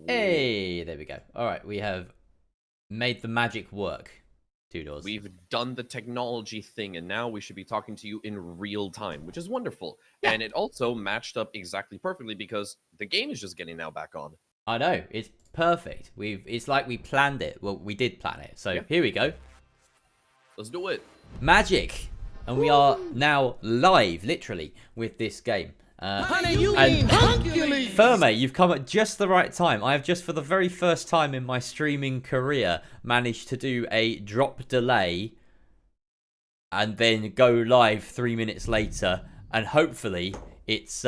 Hey, there we go. All right, we have made the magic work. Two doors. We've done the technology thing, and now we should be talking to you in real time, which is wonderful. Yeah. And it also matched up exactly perfectly because the game is just getting now back on. I know, it's perfect. It's like we planned it. Well, we did plan it. So Yeah. here we go. Let's do it. Magic. And we are now live, literally, with this game. Ferme, you've come at just the right time. I have just, for the very first time in my streaming career, managed to do a drop delay and then go live 3 minutes later, and hopefully it's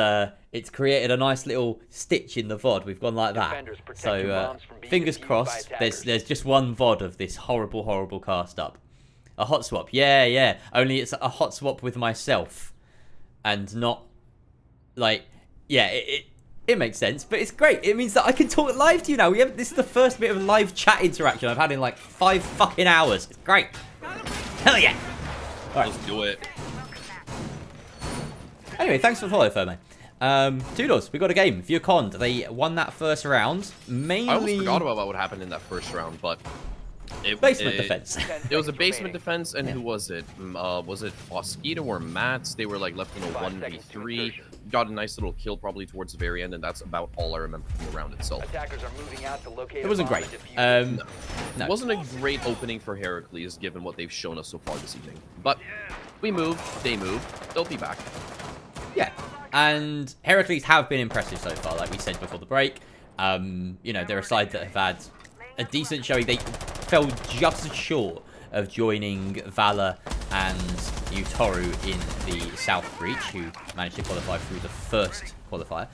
created a nice little stitch in the VOD. We've gone like that. So fingers crossed. There's just one VOD of this horrible cast up. A hot swap, yeah. Only it's a hot swap with myself, and not like, yeah. It makes sense, but it's great. It means that I can talk live to you now. This is the first bit of live chat interaction I've had in like 5 fucking hours. It's great. Hell yeah! All right, let's do it. Anyway, thanks for the follow, Ferme. Toodles, we got a game. Vieux-Conde, they won that first round. Mainly, I almost forgot about what happened in that first round, but basement defense. It was a basement defense, and who was it? Was it Mosquito or Mats? They were like left in a 1v3. Got a nice little kill probably towards the very end, and that's about all I remember from the round itself. It wasn't great. No. It wasn't a great opening for Heracles, given what they've shown us so far this evening. But we move, they move, they'll be back. Yeah, and Heracles have been impressive so far, like we said before the break. You know, they're a side that have had a decent showing. They fell just short of joining Valor and Utoru in the South Breach, who managed to qualify through the first qualifier.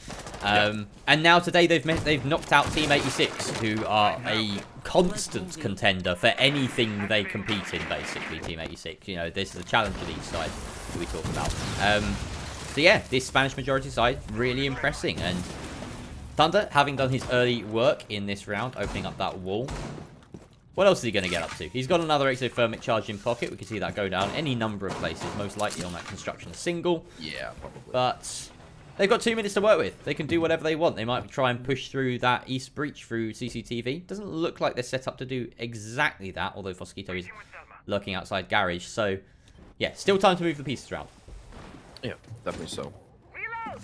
And now today they've knocked out Team 86, who are a constant contender for anything they compete in, basically, Team 86. You know, this is a challenge of each side that we talk about. So yeah, this Spanish majority side, really impressing. And Thunder, having done his early work in this round, opening up that wall. What else is he going to get up to? He's got another exothermic charge in pocket. We can see that go down any number of places, most likely on that construction single. Yeah, probably. But they've got 2 minutes to work with. They can do whatever they want. They might try and push through that east breach through CCTV. Doesn't look like they're set up to do exactly that, although Mosquito is lurking outside garage. So, yeah, still time to move the pieces around. Yeah, definitely so.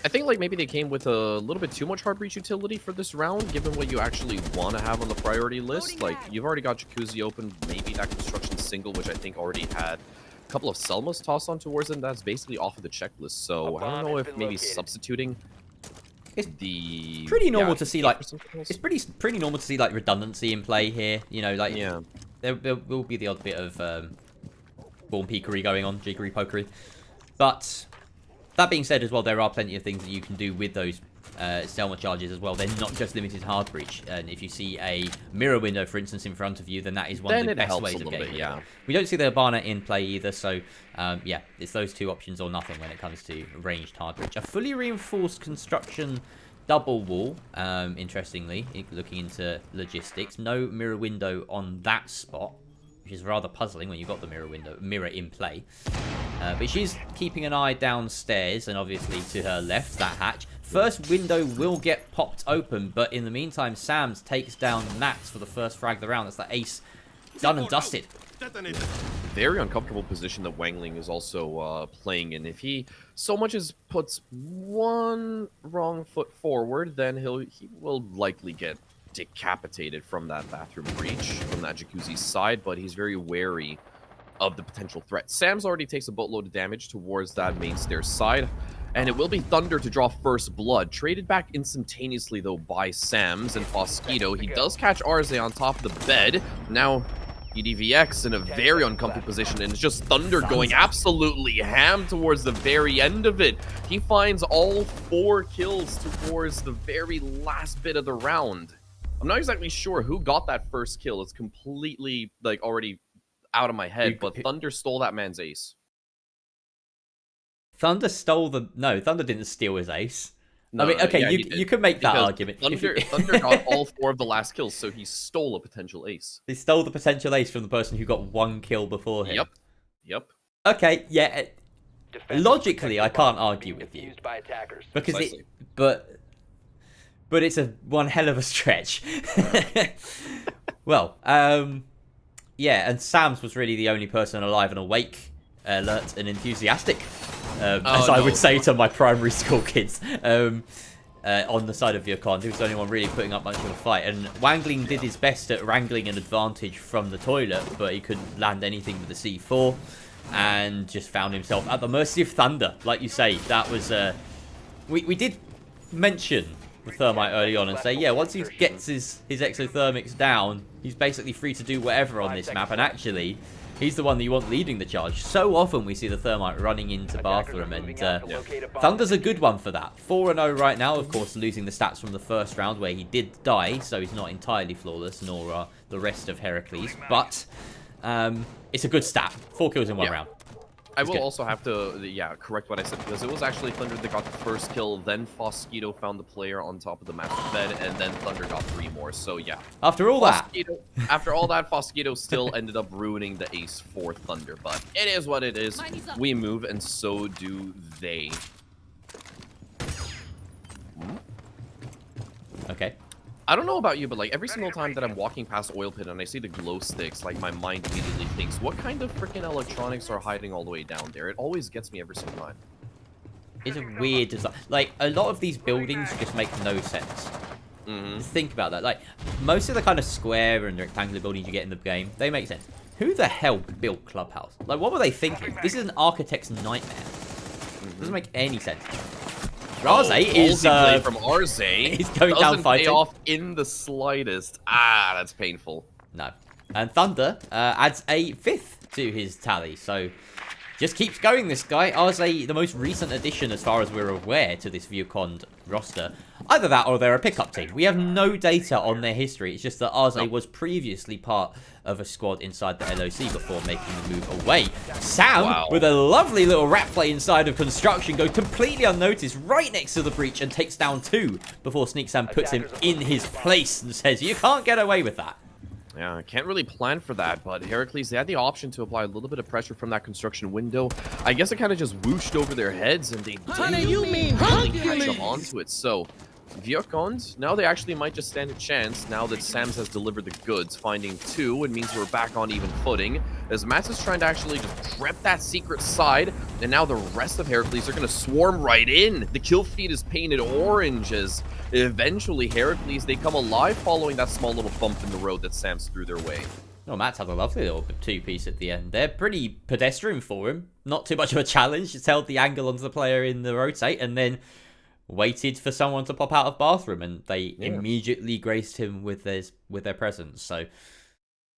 I think like maybe they came with a little bit too much hard breach utility for this round, given what you actually want to have on the priority list. Like, you've already got Jacuzzi open, maybe that construction single, which I think already had a couple of Selmas tossed on towards them. That's basically off of the checklist. So I don't know if maybe substituting it's the pretty normal to see, like, it's pretty normal to see like redundancy in play here. You know, like, yeah, there will be the odd bit of born peakery going on, jiggery pokery, but that being said as well, there are plenty of things that you can do with those Selma charges as well. They're not just limited to hard breach. And if you see a mirror window, for instance, in front of you, then that is one of the best ways of getting it. Yeah. We don't see the Urbana in play either, so yeah, it's those two options or nothing when it comes to ranged hard breach. A fully reinforced construction double wall, interestingly, looking into logistics. No mirror window on that spot, which is rather puzzling when you've got the mirror in play. But she's keeping an eye downstairs, and obviously to her left, that hatch. First window will get popped open, but in the meantime, Sams takes down Max for the first frag of the round. That's the ace done and dusted. Very uncomfortable position that Wangling is also playing in. If he so much as puts one wrong foot forward, then he will likely get decapitated from that bathroom breach, from that jacuzzi side, but he's very wary of the potential threat. Sam's already takes a boatload of damage towards that main stairs side, and it will be Thunder to draw first blood. Traded back instantaneously, though, by Sams and Mosquito. He does catch Arze on top of the bed. Now, EDVX in a very uncomfortable position, and it's just Thunder going absolutely ham towards the very end of it. He finds all 4 kills towards the very last bit of the round. I'm not exactly sure who got that first kill. It's completely, like, already out of my head, but Thunder stole that man's ace. Thunder stole the... No, Thunder didn't steal his ace. No, I mean, okay, yeah, you could make that argument. Thunder got all 4 of the last kills, so he stole a potential ace. He stole the potential ace from the person who got 1 kill before him. Yep. Okay, yeah. Logically, I can't argue with you. But but it's one hell of a stretch. Well, yeah, and Sam's was really the only person alive and awake, alert and enthusiastic, as I would say to my primary school kids, on the side of Vieux-Conde. He was the only one really putting up much of a fight, and Wangling did his best at wrangling an advantage from the toilet, but he couldn't land anything with the C4, and just found himself at the mercy of Thunder. Like you say, that was... we did mention the Thermite early on and say, yeah, once he gets his exothermics down, he's basically free to do whatever on this map, and actually, he's the one that you want leading the charge. So often we see the Thermite running into Bathroom, and Thunder's a good one for that. 4-0 right now, of course, losing the stats from the first round where he did die, so he's not entirely flawless, nor are the rest of Heracles, but it's a good stat. 4 kills in 1 round. I will also have to, correct what I said, because it was actually Thunder that got the first kill, then Fosquito found the player on top of the master bed, and then Thunder got 3 more, so yeah. After all that, Fosquito still ended up ruining the ace for Thunder, but it is what it is. We move, and so do they. Okay. I don't know about you, but like every single time that I'm walking past Oil Pit and I see the glow sticks, like my mind immediately thinks, what kind of freaking electronics are hiding all the way down there? It always gets me every single time. It's a weird design. Like, a lot of these buildings just make no sense. Just think about that. Like, most of the kind of square and rectangular buildings you get in the game, they make sense. Who the hell built Clubhouse? Like, what were they thinking? This is an architect's nightmare. Doesn't make any sense. Raze is from Arze. He's going down fighting. Pay off in the slightest. Ah, that's painful. No. And Thunder adds a 5th to his tally, so just keeps going, this guy. Arze, the most recent addition, as far as we're aware, to this Vieux-Conde roster. Either that or they're a pickup team. We have no data on their history. It's just that Arze was previously part of a squad inside the LOC before making the move away. Sam, with a lovely little rat play inside of construction, goes completely unnoticed right next to the breach and takes down 2 before Sneak Sam puts him in his place and says, you can't get away with that. Yeah, I can't really plan for that, but Heracles, they had the option to apply a little bit of pressure from that construction window. I guess it kind of just whooshed over their heads, and they didn't really catch up onto it. So, Vieux-Conde, now they actually might just stand a chance now that Sams has delivered the goods. Finding 2, it means we're back on even footing, as Mats is trying to actually just prep that secret side, and now the rest of Heracles are going to swarm right in. The kill feed is painted orange as eventually Heracles, they come alive following that small little bump in the road that Sams threw their way. Oh, Matt's had a lovely little 2-piece at the end. They're pretty pedestrian for him. Not too much of a challenge. Just held the angle onto the player in the rotate and then waited for someone to pop out of Bathroom, and they immediately graced him with their presence. So,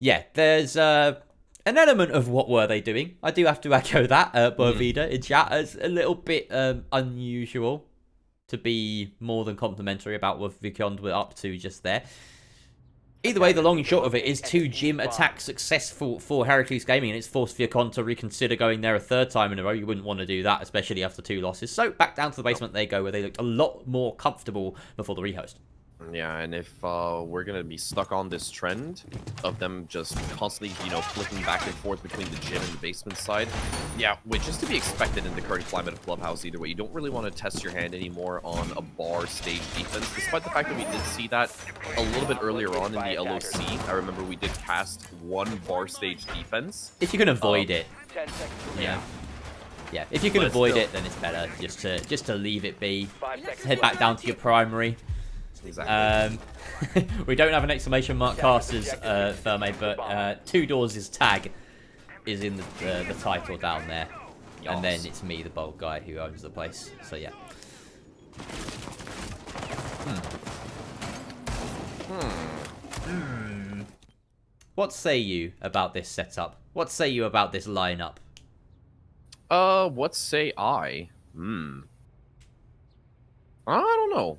yeah, there's an element of what were they doing. I do have to echo that, Borvida in chat, as a little bit unusual to be more than complimentary about what Vieux-Conde were up to just there. Either way, the long and short of it is 2 gym attacks successful for Heracles Gaming, and it's forced Vieux-Conde to reconsider going there a 3rd time in a row. You wouldn't want to do that, especially after 2 losses. So back down to the basement they go, where they looked a lot more comfortable before the rehost. Yeah, and if we're going to be stuck on this trend of them just constantly, flicking back and forth between the gym and the basement side, yeah, which is to be expected in the current climate of Clubhouse either way. You don't really want to test your hand anymore on a bar stage defense, despite the fact that we did see that a little bit earlier on in the LOC. I remember we did cast 1 bar stage defense. If you can avoid it. Yeah. Yeah, if you can avoid it, then it's better just to leave it be. Head back down to your primary. Exactly. We don't have an exclamation mark casters, Ferme, but 2 Doors' tag is in the title down there. Yes. And then it's me, the bold guy, who owns the place. So, yeah. What say you about this setup? What say you about this lineup? What say I? I don't know.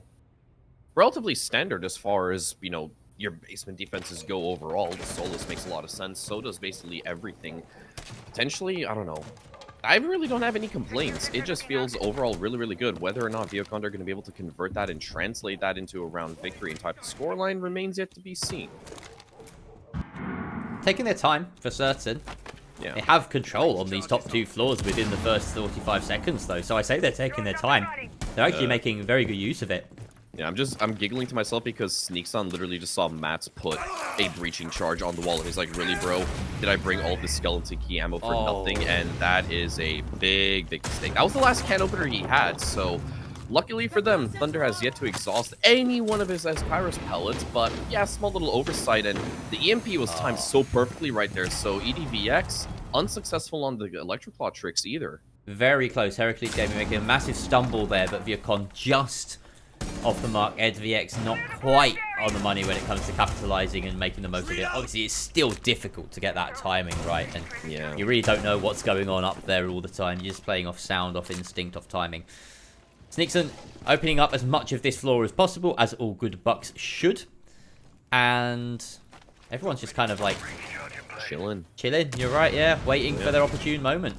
Relatively standard as far as, your basement defenses go overall. The Solus makes a lot of sense. So does basically everything. Potentially, I don't know. I really don't have any complaints. It just feels overall really, really good. Whether or not Vieux-Conde are going to be able to convert that and translate that into a round victory and type of scoreline remains yet to be seen. Taking their time, for certain. Yeah. They have control on these top 2 floors within the first 45 seconds, though. So I say they're taking their time. They're actually making very good use of it. Yeah, I'm giggling to myself because Sneakson literally just saw Mats put a breaching charge on the wall. And he's like, really, bro? Did I bring all this skeleton key ammo for nothing? And that is a big, big mistake. That was the last can opener he had, so luckily for them, Thunder has yet to exhaust any one of his Pyros pellets, but yeah, small little oversight, and the EMP was timed so perfectly right there, so EDVX unsuccessful on the Electroclaw tricks either. Very close. Heracles Gaming making a massive stumble there, but Vieux-Conde just off the mark. EDVX not quite on the money when it comes to capitalizing and making the most of it. Obviously, it's still difficult to get that timing right, and yeah, you really don't know what's going on up there all the time. You're just playing off sound, off instinct, off timing. Sneakson opening up as much of this floor as possible, as all good bucks should. And everyone's just kind of like... Chilling. You're right, yeah. Waiting for their opportune moment.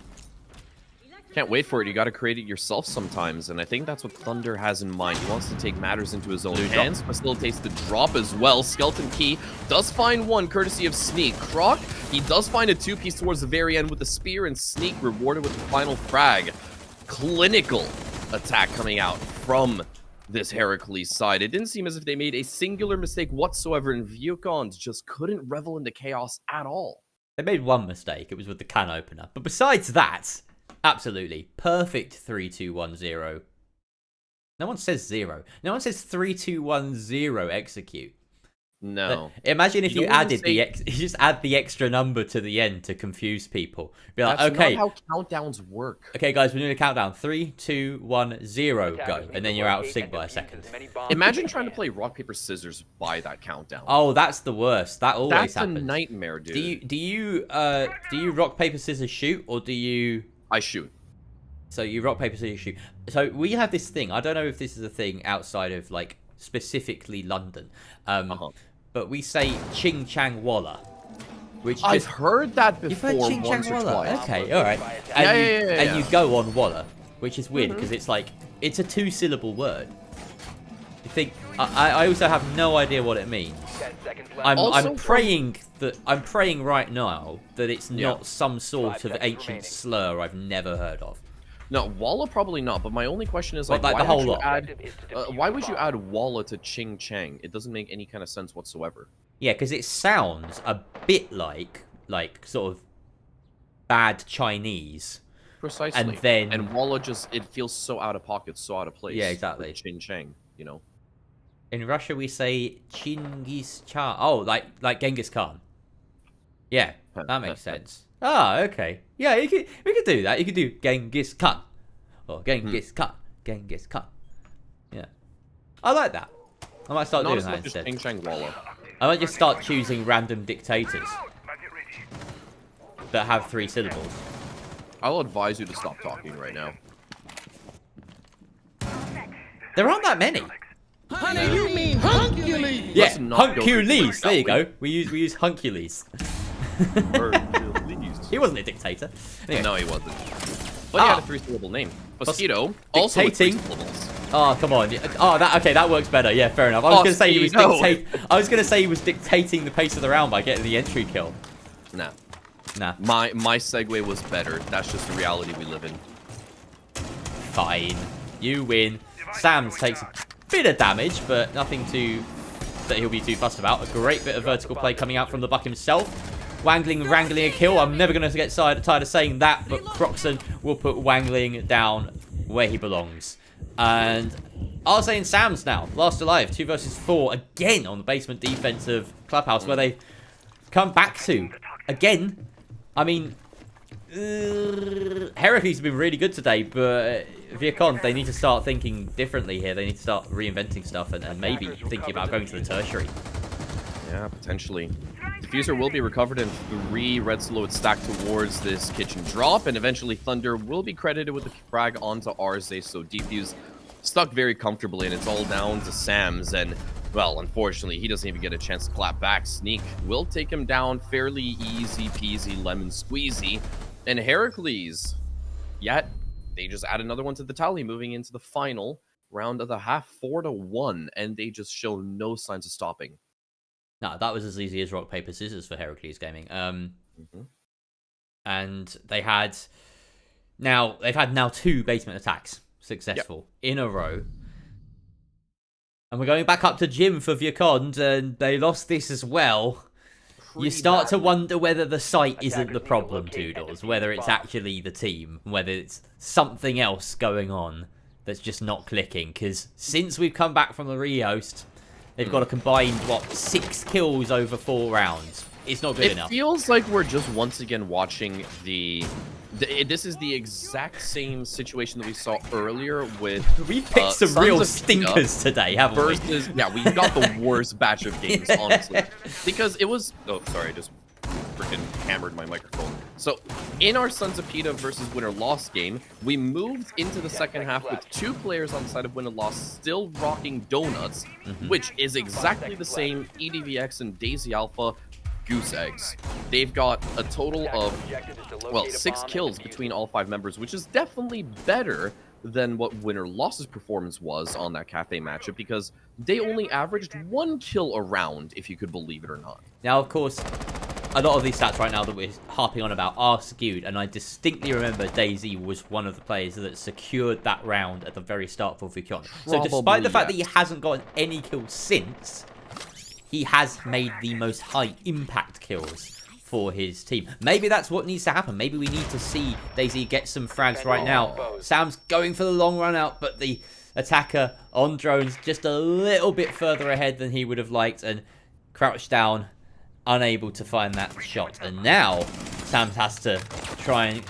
Can't wait for it. You got to create it yourself sometimes, and I think that's what Thunder has in mind. He wants to take matters into his own hands, facilitates the drop as well. Skeleton Key does find one, courtesy of Sneak. Croc, he does find a two-piece towards the very end with the spear, and Sneak rewarded with the final frag. Clinical attack coming out from this Heracles side. It didn't seem as if they made a singular mistake whatsoever, and Vieux-Conde just couldn't revel in the chaos at all. They made one mistake. It was with the can opener. But besides that, absolutely perfect 3-2-1-0. No one says 0. No one says 3-2-1-0 execute. No. Imagine if you added you just add the extra number to the end to confuse people. Be like, that's okay, not how countdowns work. Okay, guys, we're doing a countdown. 3, 2, 1, 0, go, and then you're out of sync by a second. Imagine trying to play rock paper scissors by that countdown. Oh, that's the worst. That always happens. That's a nightmare, dude. Do you rock paper scissors shoot, or do you? I shoot. So you rock paper scissors shoot. So we have this thing. I don't know if this is a thing outside of like specifically London. But we say ching chang walla, which I've heard that before. You've heard ching chang walla? Okay, all right. And you go on walla, which is weird because it's like it's a 2-syllable word. You think I also have no idea what it means. I'm praying right now that it's not some sort of ancient slur I've never heard of. No, Walla probably not, but my only question is, like why would you add Walla to Ching Chang? It doesn't make any kind of sense whatsoever. Yeah, because it sounds a bit like sort of bad Chinese. Precisely. And Walla it feels so out of pocket, so out of place. Yeah, exactly. Ching Chang, you know. In Russia, we say Chinggis Khan. Oh, like Genghis Khan. Yeah, that makes sense. Ah, okay. Yeah, we could do that. You could do Genghis Khan. Or Genghis Khan. Genghis Khan. Yeah. I like that. I might start doing that instead. Ching Chang Walla. I might just start choosing random dictators that have 3 syllables. I'll advise you to stop talking right now. There aren't that many. Honey, you mean Huncules? Yeah, Huncules. There you go. We use Huncules. He wasn't a dictator. Anyway. No, he wasn't. But he had a 3-syllable name. Mosquito. Also with 3 syllables. Oh, come on. Oh, that works better. Yeah, fair enough. I was gonna say he was I was gonna say he was dictating the pace of the round by getting the entry kill. Nah. My segue was better. That's just the reality we live in. Fine. You win. Sam's takes a bit of damage, but nothing that he'll be too fussed about. A great bit of vertical play coming out from the Buck himself. Wangling wrangling a kill. I'm never going to get tired of saying that, but Croxon will put Wangling down where he belongs. And Arze and Sam's now, last alive, 2 versus 4, again on the basement defensive clubhouse, where they come back to, again, I mean, Heracles has been really good today, but Vieux-Conde, they need to start thinking differently here. They need to start reinventing stuff and maybe thinking about going to the tertiary. Yeah, potentially. Diffuser will be recovered and 3 red silhouettes stacked towards this kitchen drop, and eventually Thunder will be credited with the frag onto Arze, so Defuse stuck very comfortably, and it's all down to Sam's, and, well, unfortunately, he doesn't even get a chance to clap back. Sneak will take him down fairly easy peasy lemon squeezy, and Heracles, yet, they just add another one to the tally, moving into the final round of the half, 4-1, and they just show no signs of stopping. No, that was as easy as rock, paper, scissors for Heracles Gaming. And they've had now 2 basement attacks successful in a row. And we're going back up to Jim for Vieux-Conde, and they lost this as well. You start to wonder whether the site isn't the problem, Toodles, whether it's actually the team, whether it's something else going on that's just not clicking. Because since we've come back from the rehost, they've got a combined, 6 kills over 4 rounds. It's not good enough. It feels like we're just once again watching this is the exact same situation that we saw earlier with... We've picked some real stinkers today, haven't we? Yeah, we got the worst batch of games, honestly. Because it was... Oh, sorry, I just freaking hammered my microphone. So, in our Sons of PETA versus Winner-Loss game, we moved into the second half with 2 players on the side of Winner-Loss still rocking donuts, which is exactly the same EDVX and Daisy Alpha goose eggs. They've got a total of, well, 6 kills between all 5 members, which is definitely better than what Winner-Loss's performance was on that cafe matchup, because they only averaged 1 kill a round, if you could believe it or not. Now, of course, a lot of these stats right now that we're harping on about are skewed, and I distinctly remember Daisy was one of the players that secured that round at the very start for Vieux-Conde. So despite the fact that he hasn't gotten any kills since, he has made the most high impact kills for his team. Maybe that's what needs to happen. Maybe we need to see Daisy get some frags right now. Sam's going for the long run out, but the attacker on drones just a little bit further ahead than he would have liked, and crouched down, unable to find that shot. And now Sam has to try and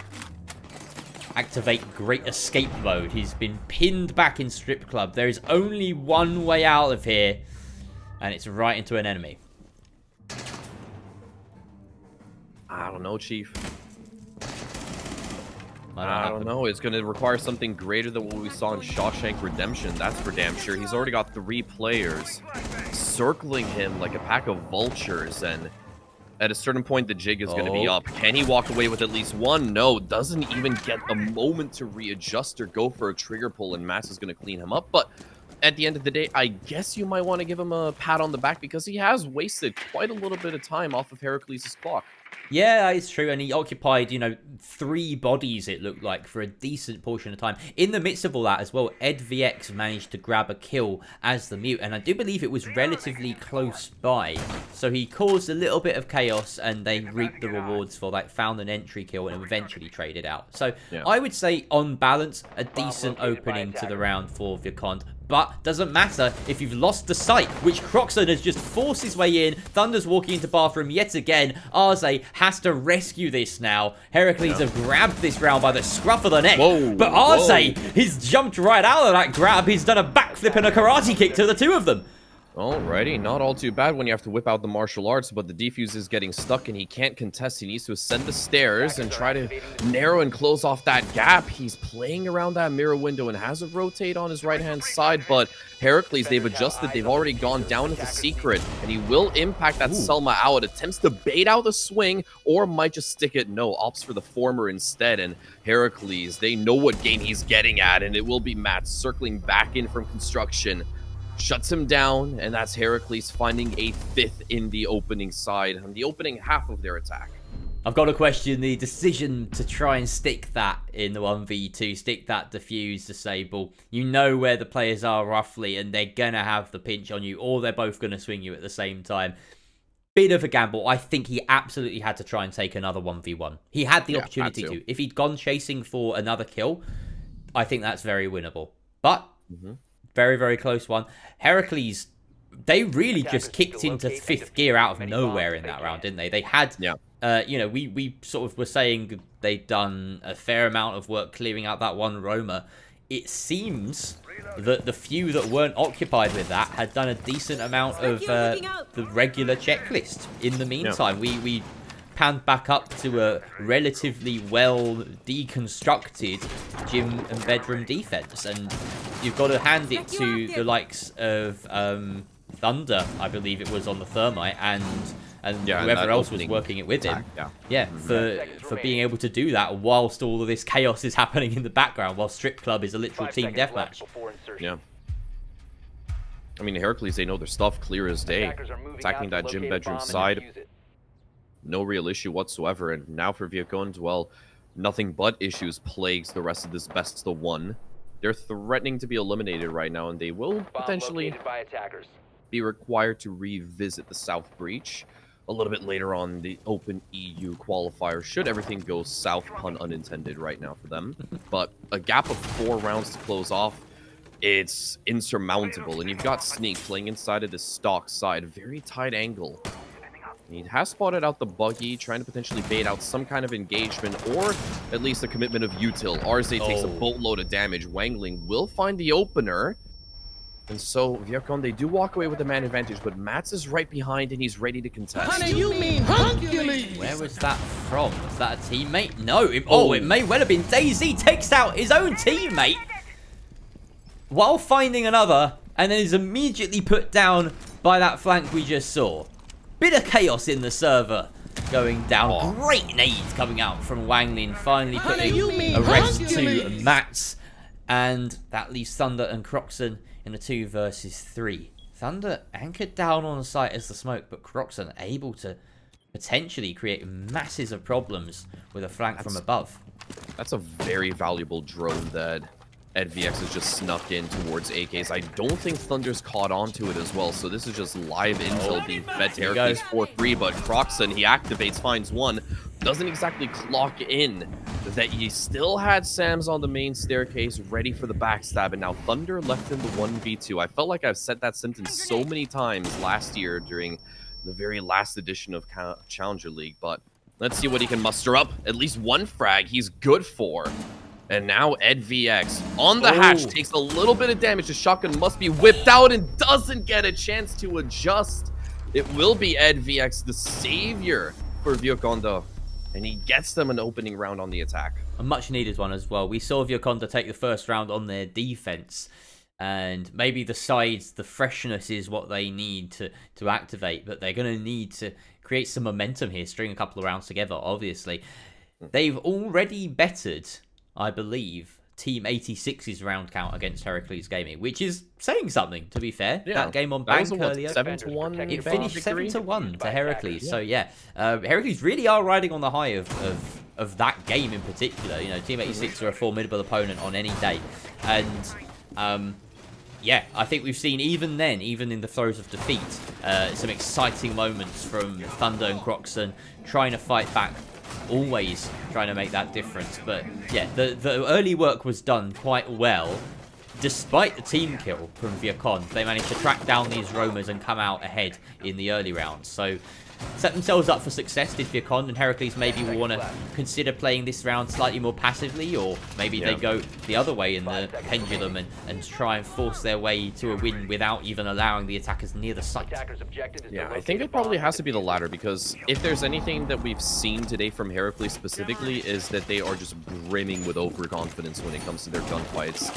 activate Great Escape mode. He's been pinned back in Strip Club. There is only one way out of here, and it's right into an enemy. I don't know, Chief. I don't know. It's going to require something greater than what we saw in Shawshank Redemption. That's for damn sure. He's already got 3 players circling him like a pack of vultures, and at a certain point, the jig is going to be up. Can he walk away with at least 1? No, doesn't even get a moment to readjust or go for a trigger pull, and Mass is going to clean him up. But at the end of the day, I guess you might want to give him a pat on the back, because he has wasted quite a little bit of time off of Heracles' clock. Yeah, it's true, and he occupied, 3 bodies, it looked like, for a decent portion of time. In the midst of all that as well, EdVX managed to grab a kill as the mute, and I do believe it was relatively close by. So he caused a little bit of chaos, and they reaped the rewards for that, found an entry kill, and eventually traded out. So yeah, I would say, on balance, a decent opening to the round for Vieux-Conde. But doesn't matter if you've lost the site, which Croxon has just forced his way in. Thunder's walking into bathroom yet again. Arze has to rescue this now. Heracles have grabbed this round by the scruff of the neck. But Arze, he's jumped right out of that grab. He's done a backflip and a karate kick to the 2 of them. Alrighty, not all too bad when you have to whip out the martial arts, but the defuse is getting stuck and he can't contest. He needs to ascend the stairs and try to narrow and close off that gap. He's playing around that mirror window and has a rotate on his right-hand side, but Heracles, they've adjusted. They've already gone down into secret, and he will impact that Selma out. Attempts to bait out the swing, or might just stick it. No, opts for the former instead, and Heracles, they know what game he's getting at, and it will be Matt circling back in from construction. Shuts him down, and that's Heracles finding a 5th in the opening side, on the opening half of their attack. I've got to question the decision to try and stick that in the 1v2, stick that diffuse disable. You know where the players are roughly, and they're going to have the pinch on you, or they're both going to swing you at the same time. Bit of a gamble. I think he absolutely had to try and take another 1v1. He had the opportunity to. If he'd gone chasing for another kill, I think that's very winnable. But... very, very close one. Heracles, they really just kicked into 5th gear out of nowhere in that round, didn't they? They had, we sort of were saying they'd done a fair amount of work clearing out that one Roma. It seems that the few that weren't occupied with that had done a decent amount of the regular checklist. In the meantime, we panned back up to a relatively well deconstructed gym and bedroom defense, and you've got to hand it to the likes of Thunder, I believe it was, on the thermite, and whoever else was working it with him. For being able to do that whilst all of this chaos is happening in the background, while Strip Club is a literal team deathmatch. Yeah. I mean, Heracles, they know their stuff clear as day. Attacking that gym bedroom side. No real issue whatsoever, and now for Vieux-Conde, well, nothing but issues plagues the rest of this best of 1. They're threatening to be eliminated right now, and they will potentially be required to revisit the South Breach a little bit later on the Open EU qualifier, should everything go south, pun unintended, right now for them. But a gap of 4 rounds to close off, it's insurmountable, and you've got Sneak playing inside of the stock side, very tight angle. He has spotted out the buggy, trying to potentially bait out some kind of engagement, or at least a commitment of util. Arze takes a boatload of damage. Wangling will find the opener. And so, Vieux-Conde, they do walk away with the man advantage, but Mats is right behind and he's ready to contest. Honey, you mean Hercules? Where was that from? Was that a teammate? No. It may well have been. DayZ takes out his own teammate while finding another, and then is immediately put down by that flank we just saw. Bit of chaos in the server going down. Great nades coming out from Wangling, finally putting a rest to Mats. And that leaves Thunder and Croxon in a 2 versus 3. Thunder anchored down on the site as the smoke, but Croxon able to potentially create masses of problems with a flank from above. That's a very valuable drone that EdVX has just snuck in towards AKs. I don't think Thunder's caught onto it as well, so this is just live intel being fed to Heracles for free, but Croxon, he activates, finds one, doesn't exactly clock in that he still had Sams on the main staircase ready for the backstab, and now Thunder left in the 1v2. I felt like I've said that sentence so many times last year during the very last edition of Challenger League, but let's see what he can muster up. At least one frag he's good for. And now EdVX on the hatch takes a little bit of damage. The shotgun must be whipped out and doesn't get a chance to adjust. It will be EdVX, the savior for Vieux-Conde. And he gets them an opening round on the attack. A much needed one as well. We saw Vieux-Conde take the first round on their defense. And maybe the sides, the freshness is what they need to activate. But they're going to need to create some momentum here, string a couple of rounds together, obviously. They've already bettered, I believe, Team 86's round count against Heracles Gaming, which is saying something, to be fair. Yeah, that game on Bank earlier, 7-1. it finished 7-1 to Heracles. Yeah. So yeah, Heracles really are riding on the high of that game in particular. You know, Team 86 are a formidable opponent on any day, and yeah, I think we've seen even then, even in the throes of defeat, some exciting moments from Thunder and Croxon trying to fight back. Always trying to make that difference, but yeah, the early work was done quite well. Despite the team kill from Vieux-Conde, they managed to track down these roamers and come out ahead in the early rounds. So set themselves up for success, did Vieux-Conde, and Heracles maybe will want to consider playing this round slightly more passively, or maybe they go the other way in the pendulum and try and force their way to a win without even allowing the attackers near the site. Yeah, I think it probably has to be the latter, because if there's anything that we've seen today from Heracles specifically is that they are just brimming with overconfidence when it comes to their gunfights,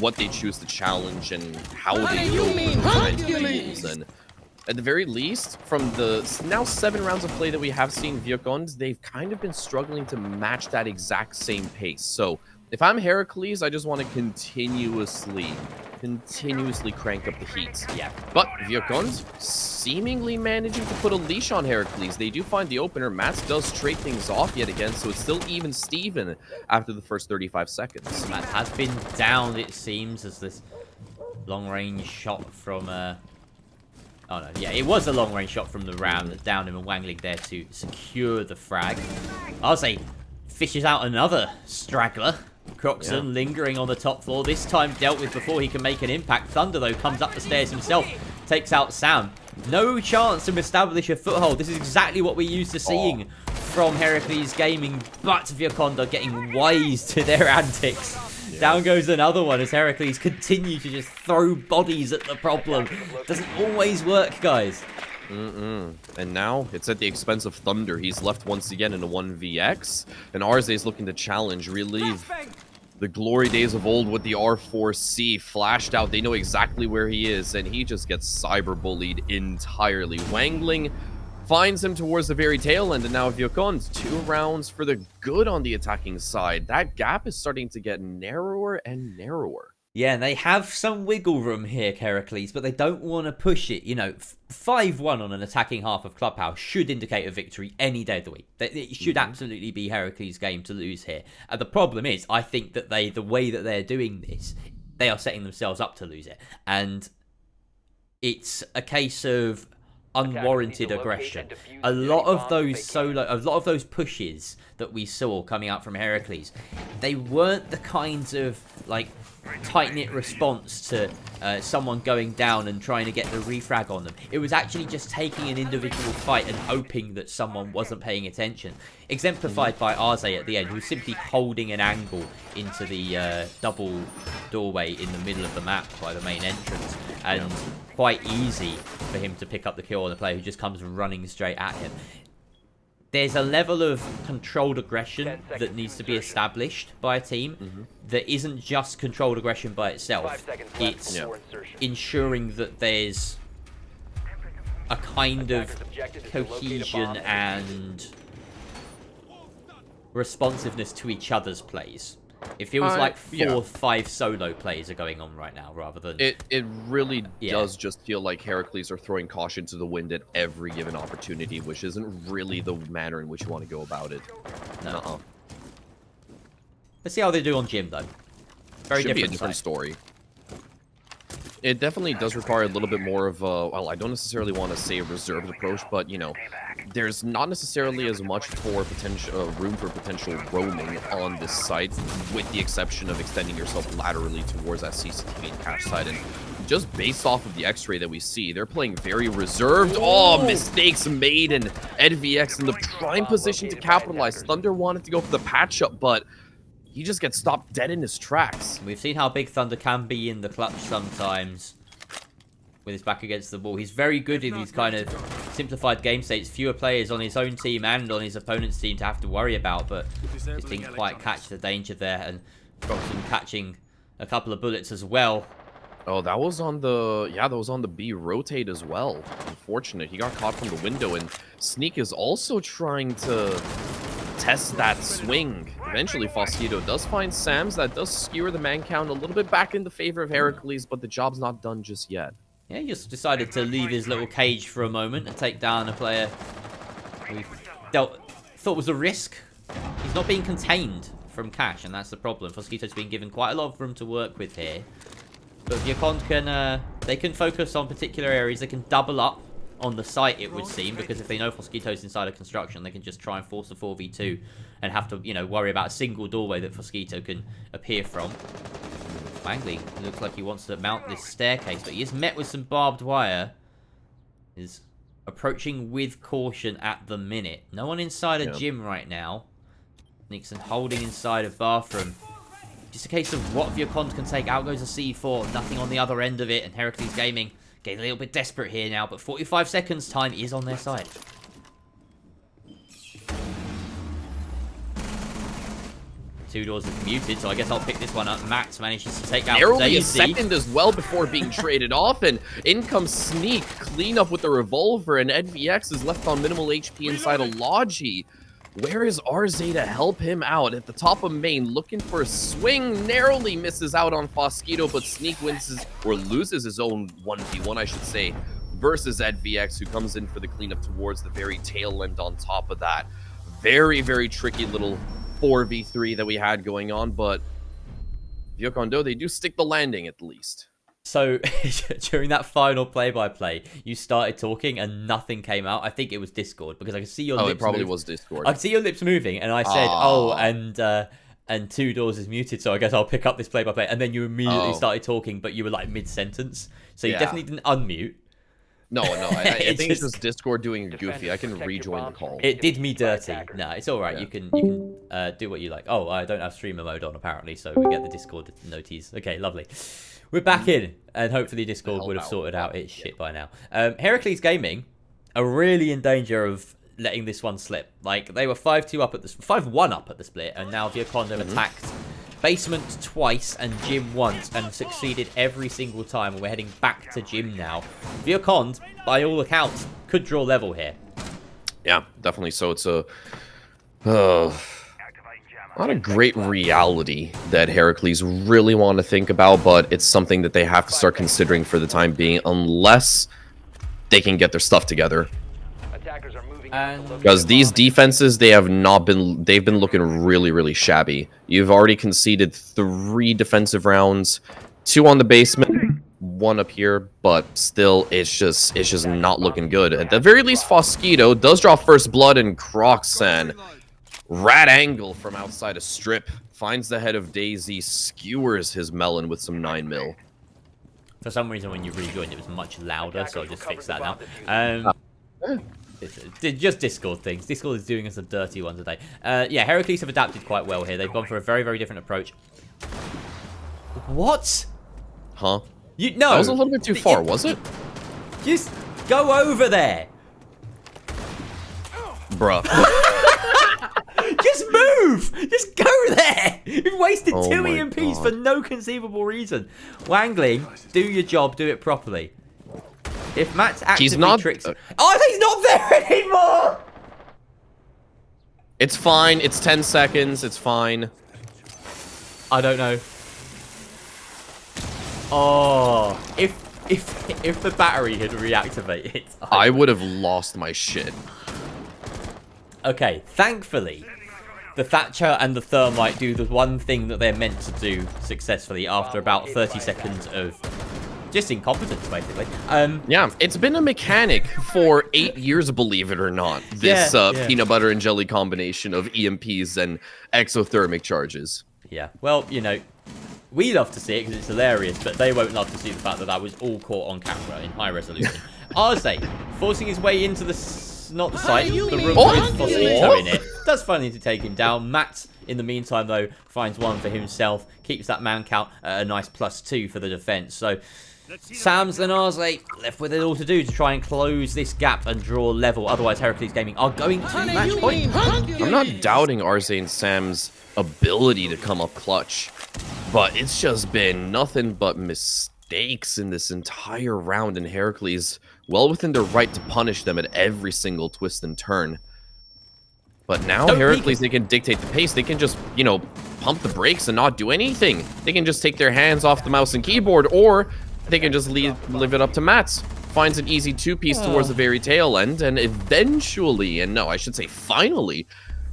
what they choose to challenge and how they go for those kinds of duels. And at the very least, from the now 7 rounds of play that we have seen Vieux-Conde, they've kind of been struggling to match that exact same pace. So if I'm Heracles, I just want to continuously crank up the heat. Yeah. But Vieux-Conde seemingly managing to put a leash on Heracles. They do find the opener. Mats does trade things off yet again, so it's still even Steven after the first 35 seconds. Mats has been downed, it seems, as this long-range shot from... Oh no, yeah, it was a long-range shot from the Ram that downed him, and Wangling there to secure the frag. I'll say, fishes out another straggler. Croxon lingering on the top floor, this time dealt with before he can make an impact. Thunder, though, comes up the stairs himself, takes out Sam. No chance to establish a foothold. This is exactly what we're used to seeing from Heracles Gaming, but Vieux-Conde are getting wise to their antics. Down goes another one as Heracles continue to just throw bodies at the problem. Doesn't always work, guys. And now it's at the expense of Thunder. He's left once again in a 1vx, and Arze is looking to challenge, relive the glory days of old with the R4C flashed out. They know exactly where he is, and he just gets cyberbullied entirely. Wangling finds him towards the very tail end, and now Vieux-Conde, 2 rounds for the good on the attacking side. That gap is starting to get narrower and narrower. Yeah, they have some wiggle room here, Heracles, but they don't want to push it. You know, 5-1 on an attacking half of Clubhouse should indicate a victory any day of the week. It should absolutely be Heracles' game to lose here. And the problem is, I think that the way that they're doing this, they are setting themselves up to lose it. And it's a case of unwarranted aggression. A lot of those pushes that we saw coming out from Heracles, they weren't the kinds of like tight-knit response to someone going down and trying to get the refrag on them. It was actually just taking an individual fight and hoping that someone wasn't paying attention. Exemplified by Arze at the end, who was simply holding an angle into the double doorway in the middle of the map by the main entrance, and quite easy for him to pick up the kill on the player who just comes running straight at him. There's a level of controlled aggression that needs to be established by a team that isn't just controlled aggression by itself. It's ensuring that there's a kind of cohesion and responsiveness to each other's plays. It feels like 4 or 5 solo plays are going on right now, rather than... It really does just feel like Heracles are throwing caution to the wind at every given opportunity, which isn't really the manner in which you want to go about it. No. Let's see how they do on Jim, though. Very different story. It definitely does require a little bit more of a, well, I don't necessarily want to say a reserved approach, but, you know, there's not necessarily as much for potential room for potential roaming on this site, with the exception of extending yourself laterally towards that CCTV and cache side. And just based off of the X-ray that we see, they're playing very reserved. Oh, mistakes made, and EdVX in the prime position to capitalize. Thunder wanted to go for the patch-up, but he just gets stopped dead in his tracks. We've seen how big Thunder can be in the clutch sometimes with his back against the wall. He's very good in these kind of simplified game states. Fewer players on his own team and on his opponent's team to have to worry about, but just didn't quite catch the danger there, and Robson catching a couple of bullets as well. Oh, that was on the... Yeah, that was on the B rotate as well. Unfortunate. He got caught from the window, and Sneak is also trying to test that swing. Eventually, Fosquito does find Sams. That does skewer the man count a little bit back in the favor of Heracles, but the job's not done just yet. Yeah, he just decided to leave his little cage for a moment and take down a player we thought was a risk. He's not being contained from Cash, and that's the problem. Fosquito's been given quite a lot of room to work with here. But Vieux-Conde can, they can focus on particular areas. They can double up on the site, it would seem, because if they know Fosquito's inside of construction, they can just try and force a 4v2 and have to, you know, worry about a single doorway that Fosquito can appear from. Wangley looks like he wants to mount this staircase, but he is met with some barbed wire. Is approaching with caution at the minute. No one inside a gym right now. Nixon holding inside a bathroom. Just a case of what Vieux-Conde can take. Out goes a C4. Nothing on the other end of it. And Heracles Gaming getting a little bit desperate here now. But 45 seconds time is on their side. Two doors is muted, so I guess I'll pick this one up. Max manages to take out Barely Daisy. a second as well before being traded off, and in comes Sneak, clean up with the revolver, and EdVX is left on minimal HP inside a Logi. Where is Arze to help him out? At the top of main, looking for a swing, narrowly misses out on Fosquito, but Sneak wins or loses his own 1v1, I should say, versus EdVX, who comes in for the cleanup towards the very tail end on top of that. Very, very tricky little 4v3 that we had going on, but Vieux-Conde, they do stick the landing at least. So, during that final play-by-play, you started talking and nothing came out. I think it was Discord, because I could see your lips it probably move. was Discord. I could see your lips moving, and I said, and two doors is muted, so I guess I'll pick up this play-by-play. And then you immediately started talking, but you were like mid-sentence, so you definitely didn't unmute. No, I think it's just Discord doing goofy. I can rejoin the call. It did me dirty. No, it's all right. You can do what you like. Oh, I don't have streamer mode on apparently, so we get the Discord notice. Okay, lovely. We're back in, and hopefully Discord would have sorted out its shit by now. Heracles Gaming are really in danger of letting this one slip. Like, they were 5-2 up at the 5-1 up at the split, and now Vieux-Conde have attacked Basement twice and Gym once and succeeded every single time. We're heading back to Gym now. Vieux-Conde, by all accounts, could draw level here. Yeah, definitely. So it's a Not a great reality that Heracles really want to think about, but it's something that they have to start considering for the time being, unless they can get their stuff together. Because these defenses, they've been looking really, really shabby. You've already conceded 3 defensive rounds, 2 on the basement, 1 up here, but still, it's just not looking good. At the very least, Fosquito does draw first blood, and Croxan, rat angle from outside a strip, finds the head of Daisy, skewers his melon with some 9mm. For some reason, when you rejoined, it was much louder, so I just fixed that now. Just Discord things. Discord is doing us a dirty one today. Yeah, Heracles have adapted quite well here. They've gone for a very, very different approach. What? Huh? No. That was a little bit too far, was it? Just go over there. Bruh. Just move! Just go there! You've wasted 2 my EMPs for God. no conceivable reason. Wangling, do your job, do it properly. If Matt's actively tricks... Oh, he's not there anymore! It's fine. It's 10 seconds. It's fine. I don't know. Oh, if the battery had reactivated... I would have lost my shit. Okay, thankfully, the Thatcher and the Thermite do the one thing that they're meant to do successfully after about 30 seconds of just incompetence, basically. Yeah, it's been a mechanic for 8 years, believe it or not. This Yeah. peanut butter and jelly combination of EMPs and exothermic charges. Yeah, well, you know, we love to see it because it's hilarious, but they won't love to see the fact that I was all caught on camera in high resolution. Arze, forcing his way into the... not the site, the room with Fosquito in it. Does finally to take him down. Matt, in the meantime, though, finds one for himself. Keeps that man count at a nice +2 for the defense. So, Sams and Arze left with it all to do to try and close this gap and draw level. Otherwise, Heracles Gaming are going to match point. I'm not doubting Arze and Sam's ability to come up clutch, but it's just been nothing but mistakes in this entire round, and Heracles well within their right to punish them at every single twist and turn. But now Heracles, they can dictate the pace. They can just, you know, pump the brakes and not do anything. They can just take their hands off the mouse and keyboard, or they can just leave it up to Mats. Finds an easy 2-piece towards the very tail end, and eventually, and no, I should say finally,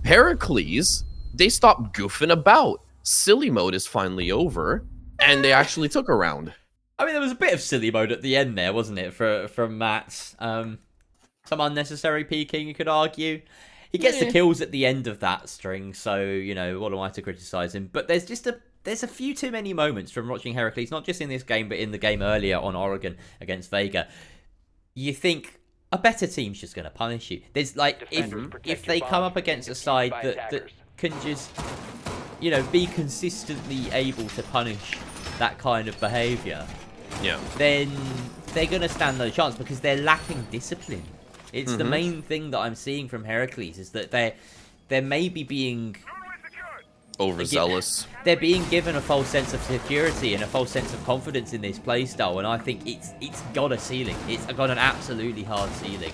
Heracles, they stop goofing about. Silly mode is finally over, and they actually took a round. I mean, there was a bit of silly mode at the end there, wasn't it, from Matt? Some unnecessary peeking, you could argue. He gets the kills at the end of that string, so, you know, what am I to criticise him? But there's just there's a few too many moments from watching Heracles, not just in this game, but in the game earlier on Oregon against Vega. You think a better team's just going to punish you. There's like, if they come up against a side that can just, you know, be consistently able to punish that kind of behaviour, Yeah. then they're going to stand no chance because they're lacking discipline. It's the main thing that I'm seeing from Heracles is that they're maybe being overzealous. They're being given a false sense of security and a false sense of confidence in this playstyle, and I think it's got a ceiling. It's got an absolutely hard ceiling.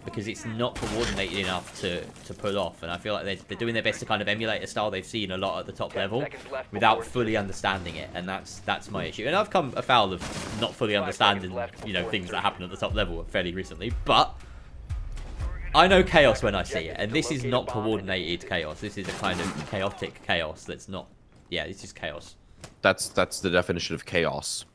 Because it's not coordinated enough to pull off, and I feel like they're doing their best to kind of emulate a style they've seen a lot at the top level without fully understanding it, and that's my issue. And I've come afoul of not fully understanding, you know, things that happen at the top level fairly recently, but I know chaos when I see it, and this is not coordinated chaos. This is a kind of chaotic chaos that's not... Yeah, it's just chaos. That's the definition of chaos.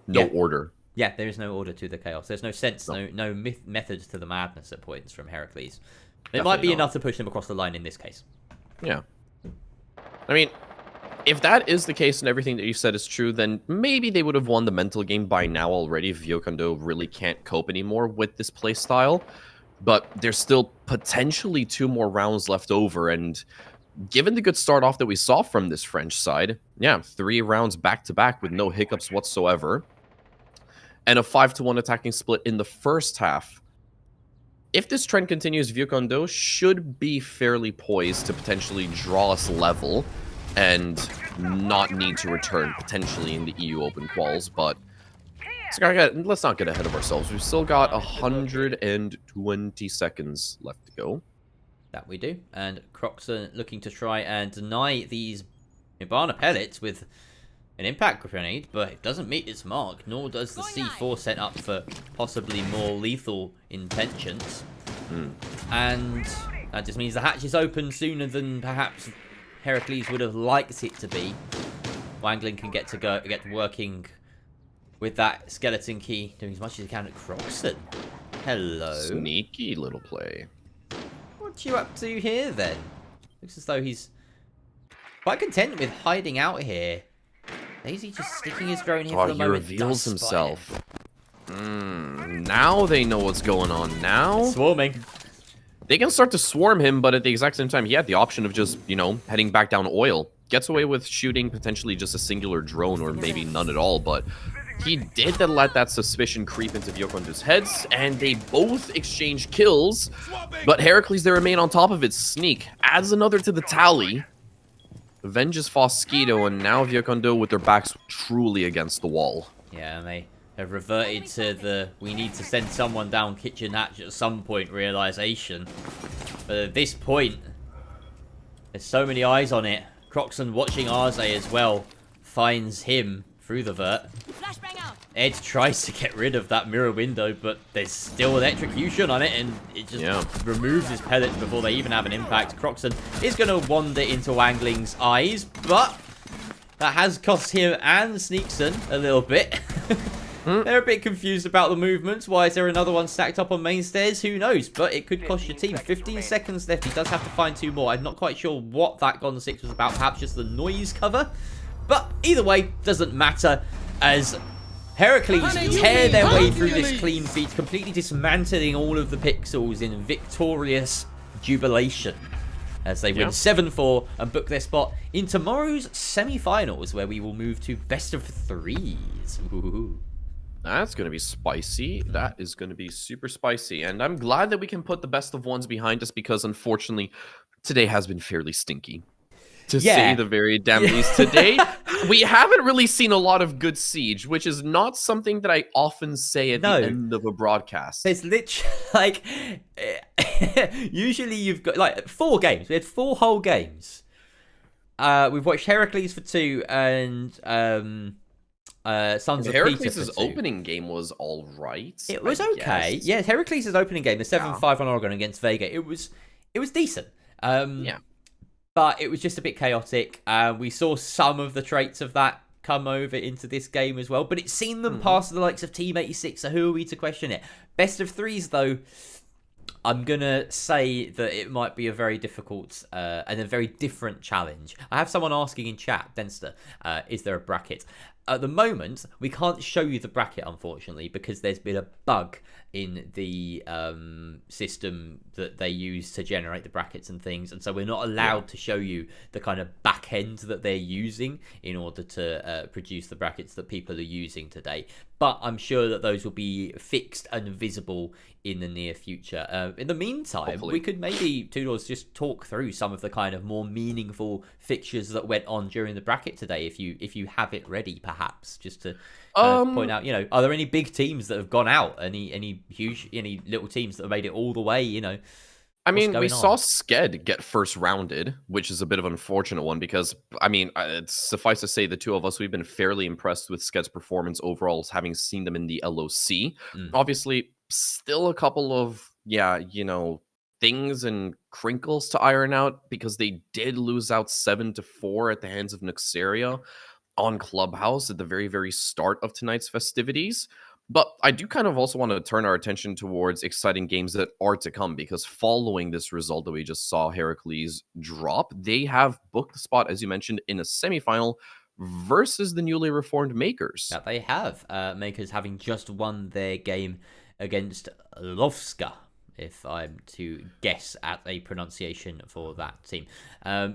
No order. Yeah, there is no order to the chaos. There's no sense, no methods to the madness at points from Heracles. It might be enough to push them across the line in this case. Yeah. I mean, if that is the case and everything that you said is true, then maybe they would have won the mental game by now already if Vieux-Conde really can't cope anymore with this playstyle. But there's still potentially 2 more rounds left over, and given the good start off that we saw from this French side, 3 rounds back-to-back with no hiccups whatsoever, and a 5-to-1 attacking split in the first half. If this trend continues, Vieux-Conde should be fairly poised to potentially draw us level and not need to return potentially in the EU Open quals, but let's not get ahead of ourselves. We've still got 120 seconds left to go. That we do. And Croxon looking to try and deny these Ibana pellets with an impact grenade, but it doesn't meet its mark, nor does the C4 set up for possibly more lethal intentions. And that just means the hatch is open sooner than perhaps Heracles would have liked it to be. Wangling can get working with that skeleton key, doing as much as he can at Croxon. Hello. Sneaky little play. What you up to here, then? Looks as though he's quite content with hiding out here. Daisy just sticking his drone here for the moment. He reveals himself. Now they know what's going on. Now Swarming. they can start to swarm him, but at the exact same time, he had the option of just, you know, heading back down oil. Gets away with shooting potentially just a singular drone or maybe none at all, but he did let that suspicion creep into Vieux-Conde's heads, and they both exchange kills, but Heracles, they remain on top of it. Sneak adds another to the tally, avenges Fosquito, and now Vieux-Conde with their backs truly against the wall. Yeah, and they have reverted to the we need to send someone down kitchen hatch at some point realization. But at this point, there's so many eyes on it. Croxon watching Arze as well finds him through the vert. Ed tries to get rid of that mirror window, but there's still electrocution on it, and it just removes his pellets before they even have an impact. Croxon is going to wander into Wangling's eyes, but that has cost him and Sneakson a little bit. They're a bit confused about the movements. Why is there another one stacked up on main stairs? Who knows? But it could cost your team. 15 seconds left. He does have to find 2 more. I'm not quite sure what that Gone 6 was about. Perhaps just the noise cover. But either way, doesn't matter, as Heracles tear their way through this clean feed, completely dismantling all of the pixels in victorious jubilation, as they win 7-4 and book their spot in tomorrow's semi-finals, where we will move to best of 3s. Ooh. That's going to be spicy. That is going to be super spicy. And I'm glad that we can put the best of ones behind us, because unfortunately, today has been fairly stinky, to say the very damn least. Today, we haven't really seen a lot of good Siege, which is not something that I often say at the end of a broadcast. There's literally, like, usually you've got, like, 4 games. We had 4 whole games. We've watched Heracles for 2 and Sons of Peter for 2. Opening game was all right. It was okay. Yeah, Heracles' opening game, the 7-5 on Oregon against Vega, it was decent. But it was just a bit chaotic. We saw some of the traits of that come over into this game as well. But it's seen them past the likes of Team 86, so who are we to question it? Best of 3s, though, I'm going to say that it might be a very difficult and a very different challenge. I have someone asking in chat, Denster, is there a bracket? At the moment, we can't show you the bracket, unfortunately, because there's been a bug in the system that they use to generate the brackets and things, and so we're not allowed to show you the kind of back end that they're using in order to produce the brackets that people are using today. But I'm sure that those will be fixed and visible in the near future. In the meantime, we could maybe, Toodles, just talk through some of the kind of more meaningful fixtures that went on during the bracket today, if you have it ready, perhaps, just to point out, you know, are there any big teams that have gone out? Any little teams that have made it all the way, you know? I mean, we saw Sked get first rounded, which is a bit of an unfortunate one, because, I mean, it's suffice to say, the two of us, we've been fairly impressed with Sked's performance overall, having seen them in the LOC. Obviously, still a couple of, things and crinkles to iron out, because they did lose out 7-4 at the hands of Nuxeria on Clubhouse at the very, very start of tonight's festivities. But I do kind of also want to turn our attention towards exciting games that are to come, because following this result that we just saw Heracles drop, they have booked the spot, as you mentioned, in a semifinal versus the newly reformed Makers. That they have. Makers having just won their game against Lovska, if I'm to guess at a pronunciation for that team.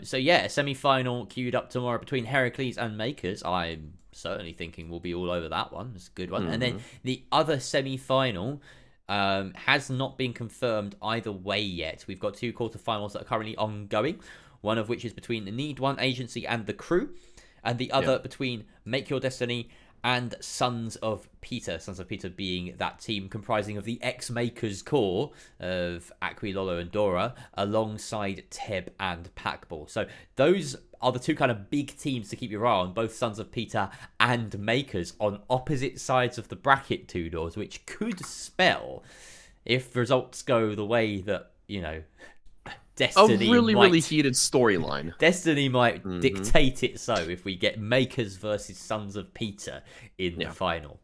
So yeah, a semi-final queued up tomorrow between Heracles and Makers. I'm certainly thinking we'll be all over that one. It's a good one. And then the other semi-final has not been confirmed either way yet. We've got 2 quarterfinals that are currently ongoing, one of which is between the Need One Agency and the Crew, and the other between Make Your Destiny and Sons of Peter. Sons of Peter being that team comprising of the ex-Makers core of Akwi, Lolo, and Dora, alongside Teb and Packball. So those are the two kind of big teams to keep your eye on, both Sons of Peter and Makers on opposite sides of the bracket, two doors, which could spell, if results go the way that, Destiny a really, might, really heated storyline. Destiny might dictate it so if we get Makers versus Sons of Peter in the final.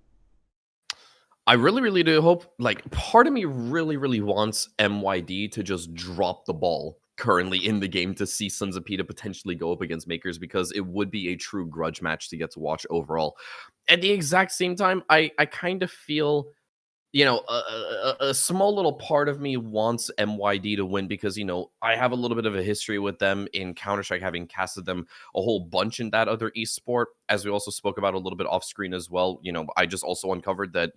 I really, really do hope, part of me really, really wants MYD to just drop the ball currently in the game to see Sons of Peter potentially go up against Makers, because it would be a true grudge match to get to watch overall. At the exact same time, I kind of feel, a small little part of me wants MYD to win because, I have a little bit of a history with them in Counter-Strike, having casted them a whole bunch in that other esport, as we also spoke about a little bit off screen as well. I just also uncovered that,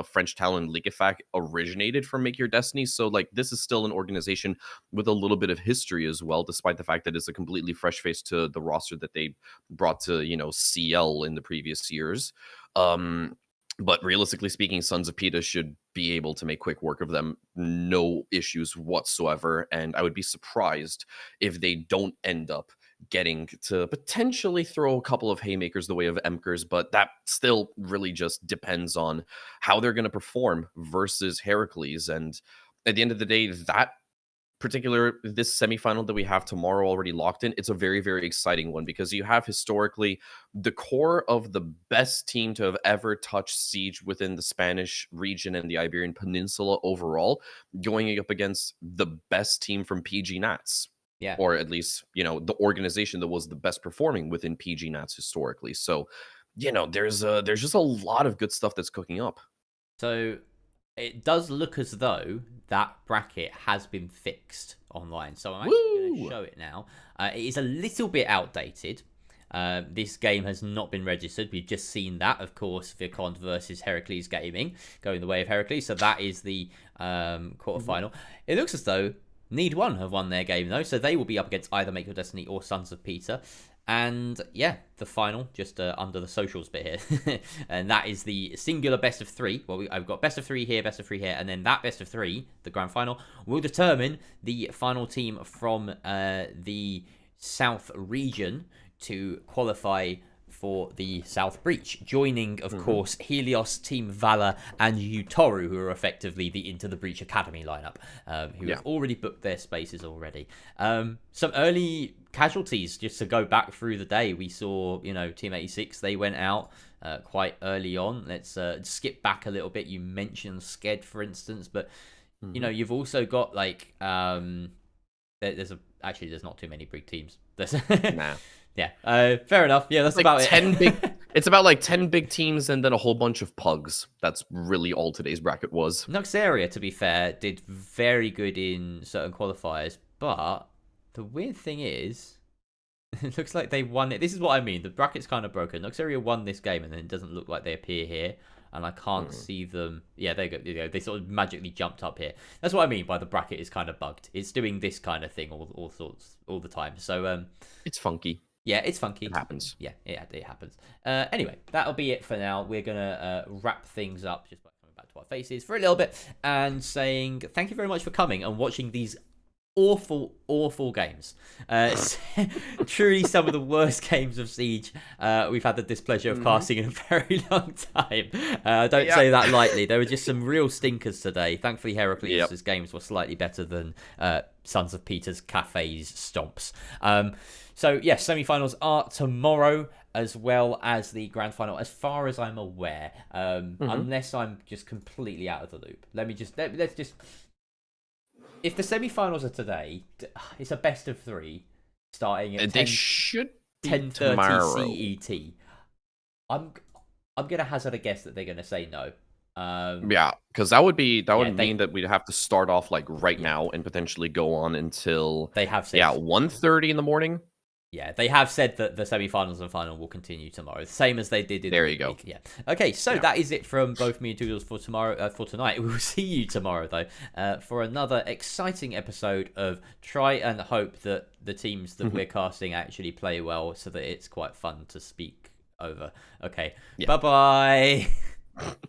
French talent Liquefac originated from Make Your Destiny. So this is still an organization with a little bit of history as well, despite the fact that it's a completely fresh face to the roster that they brought to, CL in the previous years. But realistically speaking, Sons of Peter should be able to make quick work of them. No issues whatsoever. And I would be surprised if they don't end up getting to potentially throw a couple of haymakers the way of Emkers, but that still really just depends on how they're going to perform versus Heracles. And at the end of the day, this semifinal that we have tomorrow already locked in, it's a very, very exciting one, because you have historically the core of the best team to have ever touched Siege within the Spanish region and the Iberian Peninsula overall, going up against the best team from PG Nats. Yeah. Or at least, the organization that was the best performing within PG Nats historically. So, there's just a lot of good stuff that's cooking up. So it does look as though that bracket has been fixed online. So I'm actually going to show it now. It is a little bit outdated. This game has not been registered. We've just seen that, of course, Vieux-Conde versus Heracles Gaming going the way of Heracles. So that is the quarterfinal. It looks as though Need One have won their game, though. So they will be up against either Make Your Destiny or Sons of Peter. And yeah, the final, just under the socials bit here. And that is the singular best of three. Well, I've got best of three here, and then that best of three, the grand final, will determine the final team from the South region to qualify for the South Breach, joining, of course, Helios, Team Valor, and Utoru, who are effectively the Into the Breach Academy lineup, who have already booked their spaces already. Some early casualties, just to go back through the day. We saw, Team 86, they went out quite early on. Let's skip back a little bit. You mentioned Sked, for instance, but, you've also got, there's not too many big teams. Nah. Yeah, fair enough. Yeah, that's about 10 it. It's about 10 big teams and then a whole bunch of pugs. That's really all today's bracket was. Nuxeria, to be fair, did very good in certain qualifiers, but the weird thing is, it looks like they won it. This is what I mean. The bracket's kind of broken. Nuxeria won this game, and then it doesn't look like they appear here. And I can't see them. Yeah, there you go. They sort of magically jumped up here. That's what I mean by the bracket is kind of bugged. It's doing this kind of thing all the time. So it's funky. Yeah, it's funky. It happens. Yeah, it happens. Anyway, that'll be it for now. We're going to wrap things up just by coming back to our faces for a little bit and saying thank you very much for coming and watching these awful games. Truly some of the worst games of Siege we've had the displeasure of casting in a very long time. Don't say that lightly. There were just some real stinkers today. Thankfully, Heracles' games were slightly better than Sons of Peter's Cafe's stomps. So, yes, semi-finals are tomorrow, as well as the grand final, as far as I'm aware, unless I'm just completely out of the loop. Let's just... If the semi-finals are today, it's a best of three, starting at 10:30 CET. I'm gonna hazard a guess that they're gonna say no. Because that would mean that we'd have to start off right now and potentially go on until they have said 1:30 in the morning. Yeah, they have said that the semi-finals and final will continue tomorrow, same as they did in there the you go. week. Yeah. Okay, so that is it from both me and Toodles for tomorrow. For tonight, we will see you tomorrow though for another exciting episode of try and hope that the teams that we're casting actually play well, so that it's quite fun to speak over. Okay. Yeah. Bye-bye.